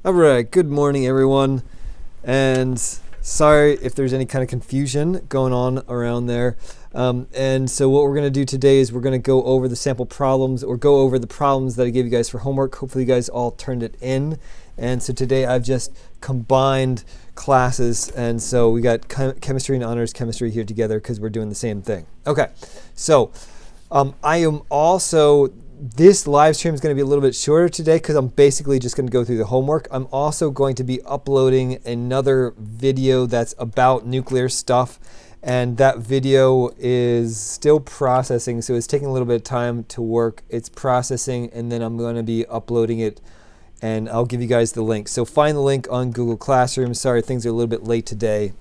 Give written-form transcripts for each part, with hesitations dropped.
All right, good morning, everyone. And sorry if there's any kind of confusion going on around there. And so what we're going to do today is we're going to go over the sample problems or go over the problems that I gave you guys for homework. Hopefully you guys all turned it in. And so today I've just combined classes. And so we got chemistry and honors chemistry here together because we're doing the same thing. Okay, so I am also... This live stream is going to be a little bit shorter today because I'm basically just going to go through the homework. I'm also going to be uploading another video that's about nuclear stuff, and that video is still processing, so it's taking a little bit of time to work. It's processing, and then I'm going to be uploading it, and I'll give you guys the link. So find the link on Google Classroom. Sorry, things are a little bit late today.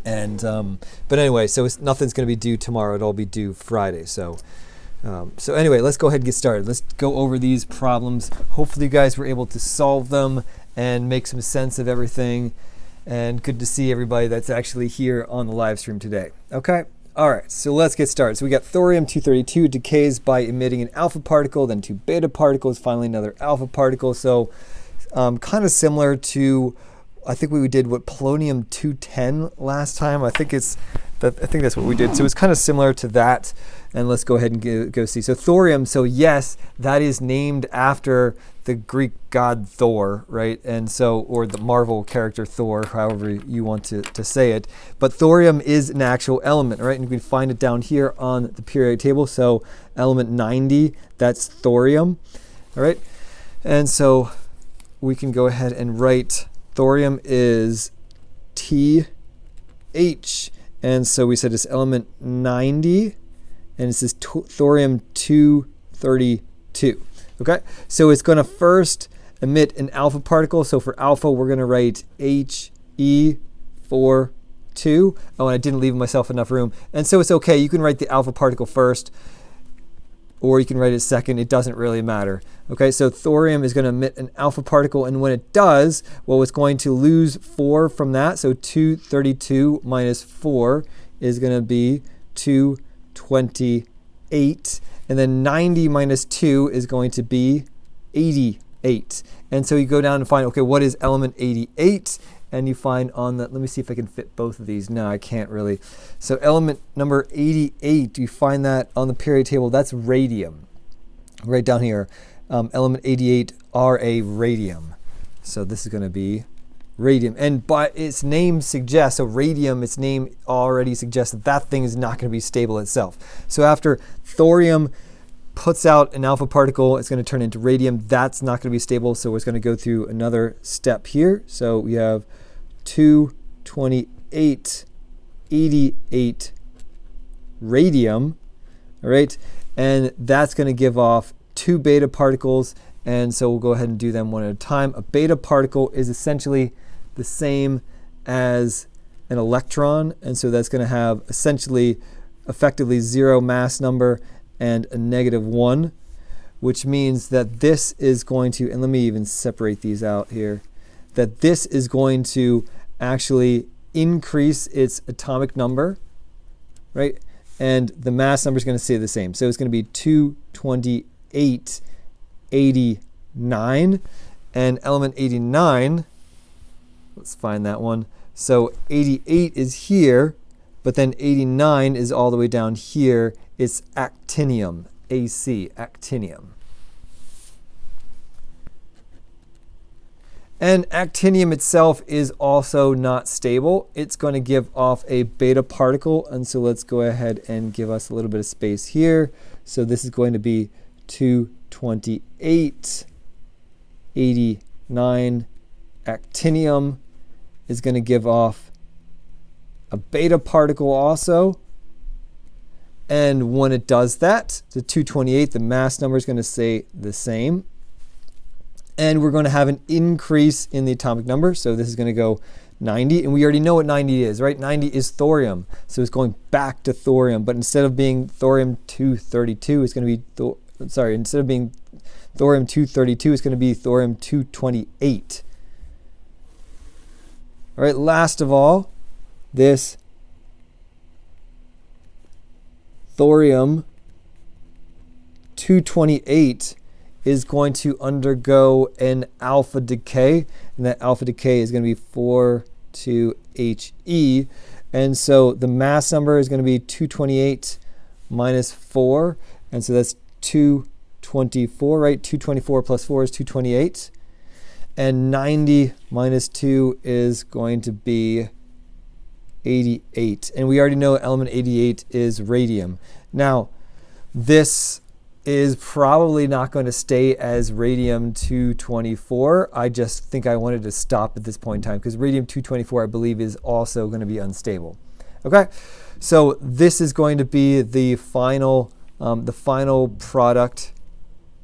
And but anyway, so nothing's going to be due tomorrow. It'll all be due Friday. So anyway, let's go ahead and get started. Let's go over these problems. Hopefully you guys were able to solve them and make some sense of everything. And good to see everybody that's actually here on the live stream today. Okay? All right, so let's get started. So we got thorium-232 decays by emitting an alpha particle, then two beta particles, finally another alpha particle. So kind of similar to, I think we did what, polonium-210 last time. I think that's what we did. So it's kind of similar to that. And let's go ahead and go see. So thorium, so yes, that is named after the Greek god Thor, right? And so, or the Marvel character Thor, however you want to say it. But thorium is an actual element, right? And you can find it down here on the periodic table. So element 90, that's thorium, all right? And so we can go ahead and write thorium is TH. And so we said it's element 90. And this is thorium-232. Okay, so it's going to first emit an alpha particle. So for alpha, we're going to write He42. Oh, and I didn't leave myself enough room. And so it's okay. You can write the alpha particle first, or you can write it second. It doesn't really matter. Okay, so thorium is going to emit an alpha particle. And when it does, well, it's going to lose 4 from that. So 232 minus 4 is going to be 228, and then 90 minus 2 is going to be 88. And so you go down and find, okay, what is element 88? And you find on the, let me see if I can fit both of these. No, I can't really. So element number 88, you find that on the periodic table. That's radium. Right down here, element 88, Ra, radium. So this is going to be radium. And by its name suggests, so radium, its name already suggests that that thing is not going to be stable itself. So after thorium puts out an alpha particle, it's going to turn into radium. That's not going to be stable, so it's going to go through another step here. So we have 228, 88 radium, all right? And that's going to give off 2 beta particles, and so we'll go ahead and do them one at a time. A beta particle is essentially the same as an electron, and so that's going to have essentially effectively 0 mass number and a -1, which means that this is going to, and let me even separate these out here, that this is going to actually increase its atomic number, right? And the mass number is going to stay the same. So it's going to be 228, 89, and element 89, let's find that one. So 88 is here, but then 89 is all the way down here. It's actinium, AC, actinium. And actinium itself is also not stable. It's going to give off a beta particle, and so let's go ahead and give us a little bit of space here. So this is going to be 228, 89 actinium is going to give off a beta particle also. And when it does that, the 228, the mass number is going to stay the same. And we're going to have an increase in the atomic number. So this is going to go 90. And we already know what 90 is, right? 90 is thorium. So it's going back to thorium. But instead of being thorium-232, it's going to be, instead of being thorium-232, it's going to be thorium-228. All right, last of all, this thorium-228 is going to undergo an alpha decay, and that alpha decay is going to be 4,2He. And so the mass number is going to be 228 minus 4, and so that's 224, right? 224 plus 4 is 228. And 90 minus 2 is going to be 88. And we already know element 88 is radium. Now, this is probably not going to stay as radium-224. I just think I wanted to stop at this point in time because radium-224, I believe, is also going to be unstable. Okay, so this is going to be the final product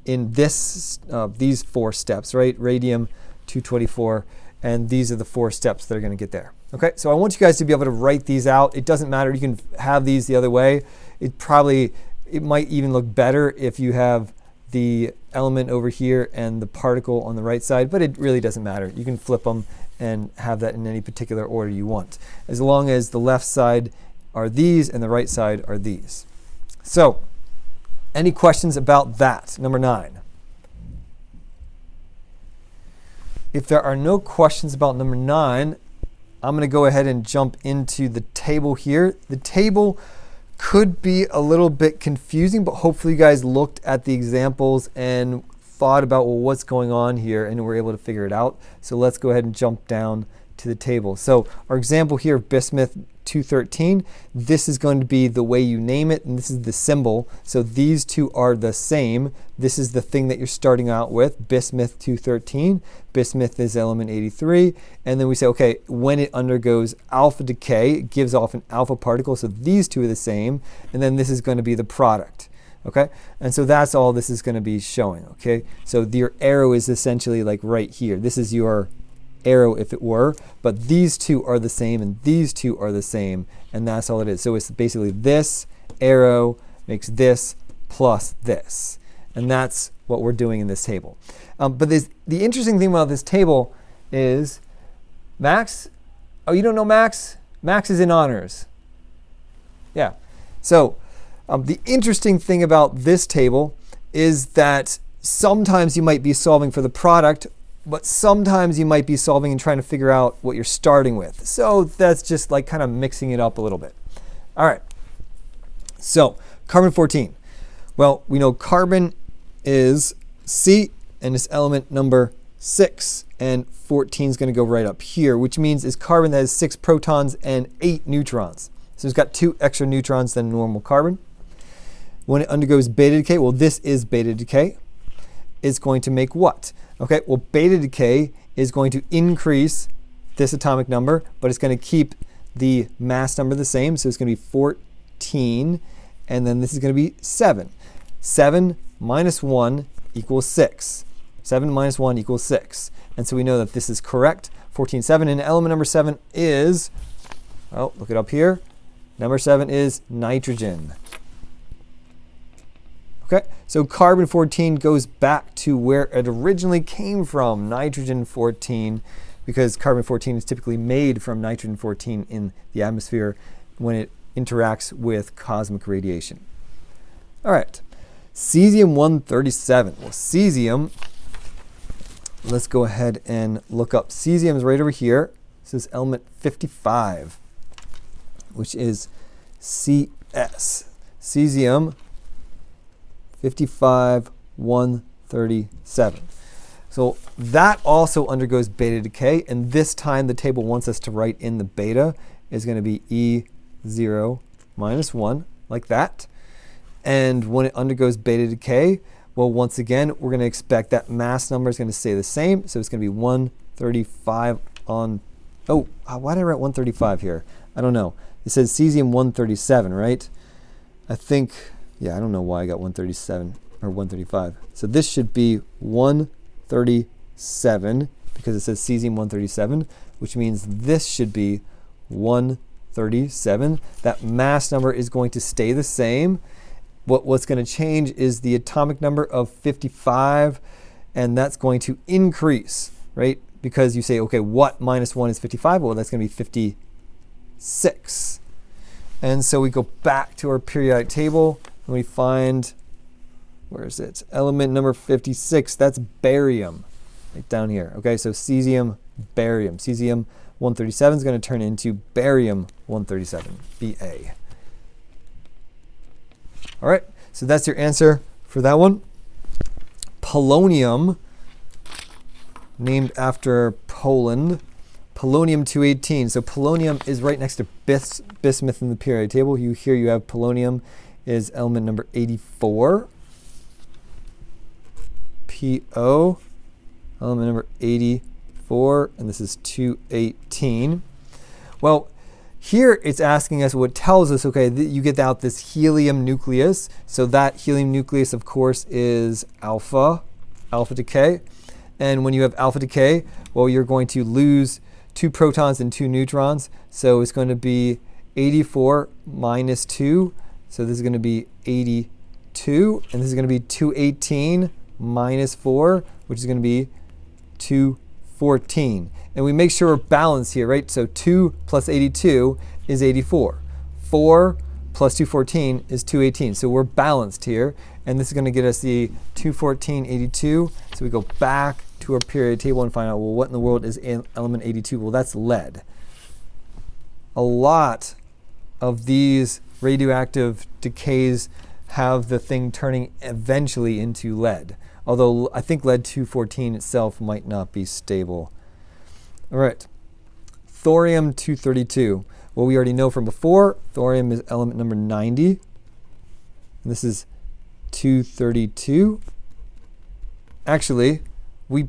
in this these 4 steps, right? Radium-224, and these are the 4 steps that are going to get there. Okay, so I want you guys to be able to write these out. It doesn't matter. You can have these the other way. It might even look better if you have the element over here and the particle on the right side, but it really doesn't matter. You can flip them and have that in any particular order you want, as long as the left side are these and the right side are these. So, any questions about that? Number 9. If there are no questions about number 9, I'm going to go ahead and jump into the table here. The table could be a little bit confusing, but hopefully you guys looked at the examples and thought about, well, what's going on here, and were able to figure it out. So let's go ahead and jump down to the table. So our example here of bismuth 213, this is going to be the way you name it, and this is the symbol. So these two are the same. This is the thing that you're starting out with, bismuth 213. Bismuth is element 83. And then we say, okay, when it undergoes alpha decay, it gives off an alpha particle. So these two are the same. And then this is going to be the product. Okay, and so that's all this is going to be showing. Okay, so your arrow is essentially like right here. This is your arrow if it were, but these two are the same and these two are the same, and that's all it is. So it's basically this arrow makes this plus this, and that's what we're doing in this table. But the interesting thing about this table is Max. Oh, you don't know Max? Max is in honors. Yeah. So the interesting thing about this table is that sometimes you might be solving for the product, but sometimes you might be solving and trying to figure out what you're starting with. So that's just like kind of mixing it up a little bit. All right. So carbon 14. Well, we know carbon is C and it's element number 6. And 14 is going to go right up here, which means it's carbon that has 6 protons and 8 neutrons. So it's got 2 extra neutrons than normal carbon. When it undergoes beta decay, well, this is beta decay. It's going to make what? Okay, well, beta decay is going to increase this atomic number, but it's going to keep the mass number the same. So it's going to be 14, and then this is going to be 7. 7 minus 1 equals 6. 7 minus 1 equals 6. And so we know that this is correct. 14, 7. And element number 7 is, oh, look it up here. Number 7 is nitrogen. Okay, so carbon 14 goes back to where it originally came from, nitrogen 14, because carbon 14 is typically made from nitrogen 14 in the atmosphere when it interacts with cosmic radiation. All right, cesium 137. Well, cesium, let's go ahead and look up. Cesium is right over here. This is element 55, which is CS. Cesium 55, 137. So that also undergoes beta decay, and this time the table wants us to write in the beta is going to be E0 minus 1, like that. And when it undergoes beta decay, well, once again, we're going to expect that mass number is going to stay the same. So it's going to be 135 on, oh, why did I write 135 here? I don't know. It says cesium 137, right? I think, yeah, I don't know why I got 137 or 135. So this should be 137 because it says cesium 137, which means this should be 137. That mass number is going to stay the same. What's going to change is the atomic number of 55, and that's going to increase, right? Because you say, okay, what minus 1 is 55? Well, that's going to be 56. And so we go back to our periodic table, and we find Where is it? Element number 56, that's barium, right down here. Okay, so cesium, barium. Cesium 137 is going to turn into barium 137, Ba. All right, so that's your answer for that one. Polonium, named after Poland. Polonium-218. So polonium is right next to bismuth in the periodic table. Here you have polonium is element number 84. PO, element number 84, and this is 218. Well, here it's asking us, what tells us, okay, that you get out this helium nucleus. So that helium nucleus, of course, is alpha decay. And when you have alpha decay, well, you're going to lose 2 protons and 2 neutrons. So it's going to be 84 minus 2. So this is going to be 82. And this is going to be 218 minus 4, which is going to be 214. And we make sure we're balanced here, right? So 2 plus 82 is 84. 4 plus 214 is 218. So we're balanced here. And this is going to get us the 214, 82. So we go back to our periodic table and find out, well, what in the world is element 82? Well, that's lead. A lot of these radioactive decays have the thing turning eventually into lead. Although I think lead-214 itself might not be stable. All right, thorium-232. Well, we already know from before, thorium is element number 90. And this is 232. Actually, we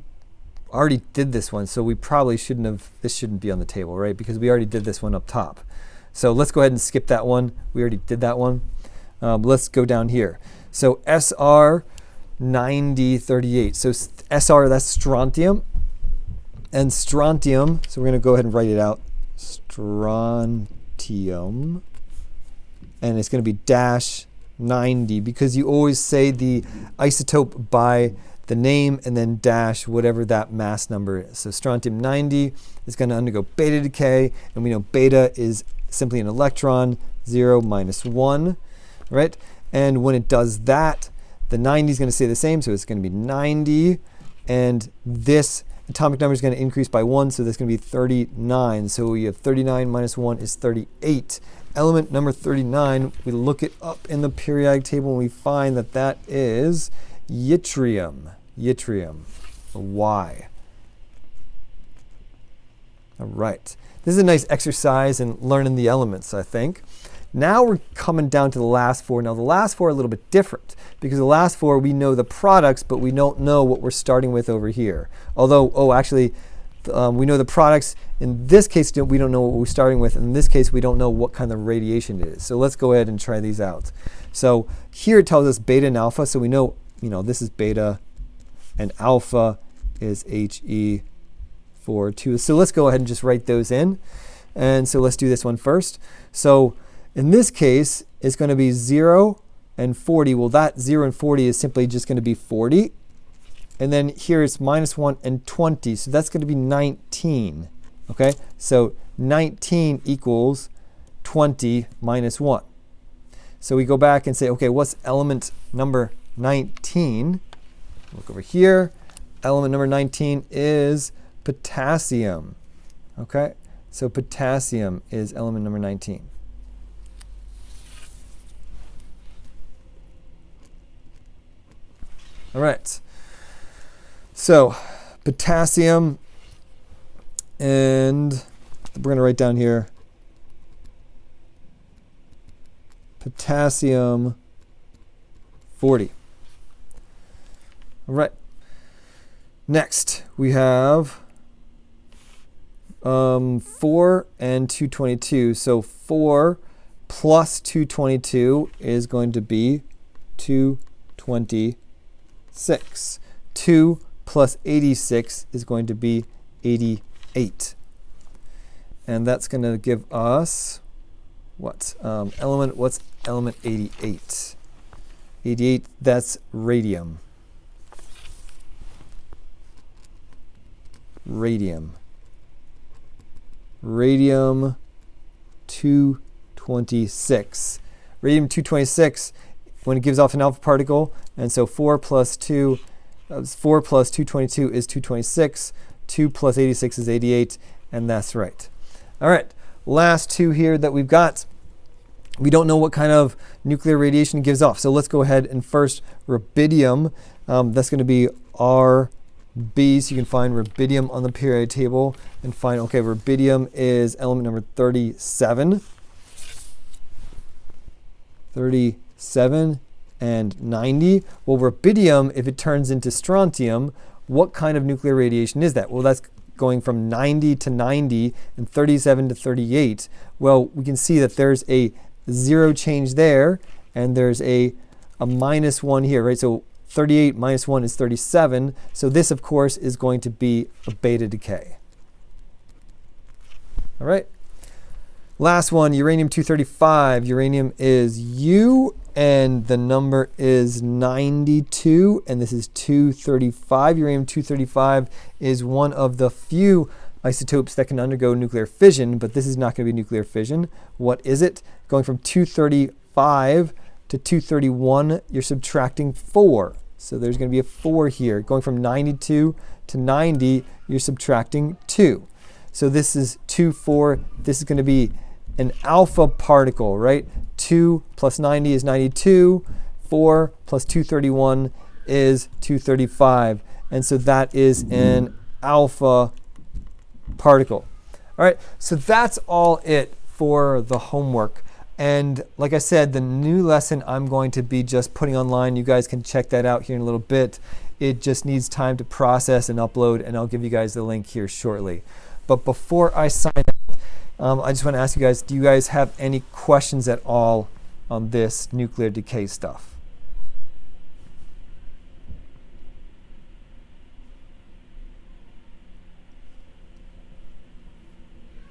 already did this one, so we probably shouldn't have, this shouldn't be on the table, right? Because we already did this one up top. So let's go ahead and skip that one. We already did that one. Let's go down here. So SR 9038. So SR, that's strontium. And strontium, so we're going to go ahead and write it out. Strontium. And it's going to be dash 90, because you always say the isotope by the name and then dash whatever that mass number is. So strontium 90 is going to undergo beta decay, and we know beta is simply an electron, 0 minus 1, right? And when it does that, the 90 is going to stay the same, so it's going to be 90, and this atomic number is going to increase by 1, so that's going to be 39. So we have 39 minus 1 is 38. Element number 39, we look it up in the periodic table and we find that that is yttrium. Yttrium, Y. All right. This is a nice exercise in learning the elements, I think. Now we're coming down to the last 4. Now the last 4 are a little bit different, because the last 4 we know the products, but we don't know what we're starting with over here. Although, we know the products. In this case, we don't know what we're starting with. In this case, we don't know what kind of radiation it is. So let's go ahead and try these out. So here it tells us beta and alpha. So we know, this is beta, and alpha is He42. So let's go ahead and just write those in. And so let's do this one first. So in this case, it's going to be 0 and 40. Well, that 0 and 40 is simply just going to be 40. And then here it's minus 1 and 20. So that's going to be 19. Okay? So 19 equals 20 minus 1. So we go back and say, okay, what's element number 19? Look over here. Element number 19 is potassium. Okay? So potassium is element number 19. All right. So potassium, and we're going to write down here potassium 40. All right. Next, we have 4 and 222. So 4 plus 222 is going to be 226. 2 plus 86 is going to be 88. And that's going to give us what? What's element 88? 88, that's radium. Radium 226. Radium 226 when it gives off an alpha particle. And so 4 plus 222 is 226. 2 plus 86 is 88, and that's right. All right, last two here that we've got. We don't know what kind of nuclear radiation it gives off. So let's go ahead and first rubidium. That's going to be RB. So you can find rubidium on the periodic table and find, okay, rubidium is element number 37. 37 and 90. Well, rubidium, if it turns into strontium, what kind of nuclear radiation is that? Well, that's going from 90 to 90 and 37 to 38. Well, we can see that there's a 0 change there, and there's a -1 here, right? So 38 minus 1 is 37. So this, of course, is going to be a beta decay. All right. Last one, uranium-235. Uranium is U, and the number is 92, and this is 235. Uranium-235 is one of the few isotopes that can undergo nuclear fission, but this is not going to be nuclear fission. What is it? Going from 235 to 231, you're subtracting 4. So there's going to be a 4 here. Going from 92 to 90, you're subtracting 2. So this is 2, 4. This is going to be an alpha particle, right? 2 plus 90 is 92. 4 plus 231 is 235. And so that is an alpha particle. All right, so that's all it for the homework. And like I said, the new lesson I'm going to be just putting online. You guys can check that out here in a little bit. It just needs time to process and upload, and I'll give you guys the link here shortly. But before I sign out, I just want to ask you guys, do you guys have any questions at all on this nuclear decay stuff?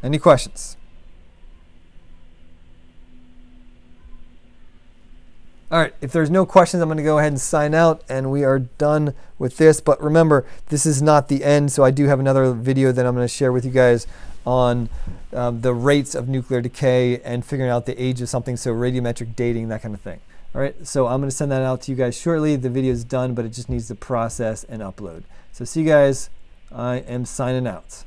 Any questions? All right, if there's no questions, I'm going to go ahead and sign out, and we are done with this. But remember, this is not the end, so I do have another video that I'm going to share with you guys on the rates of nuclear decay and figuring out the age of something, so radiometric dating, that kind of thing. All right, so I'm going to send that out to you guys shortly. The video is done, but it just needs to process and upload. So see you guys. I am signing out.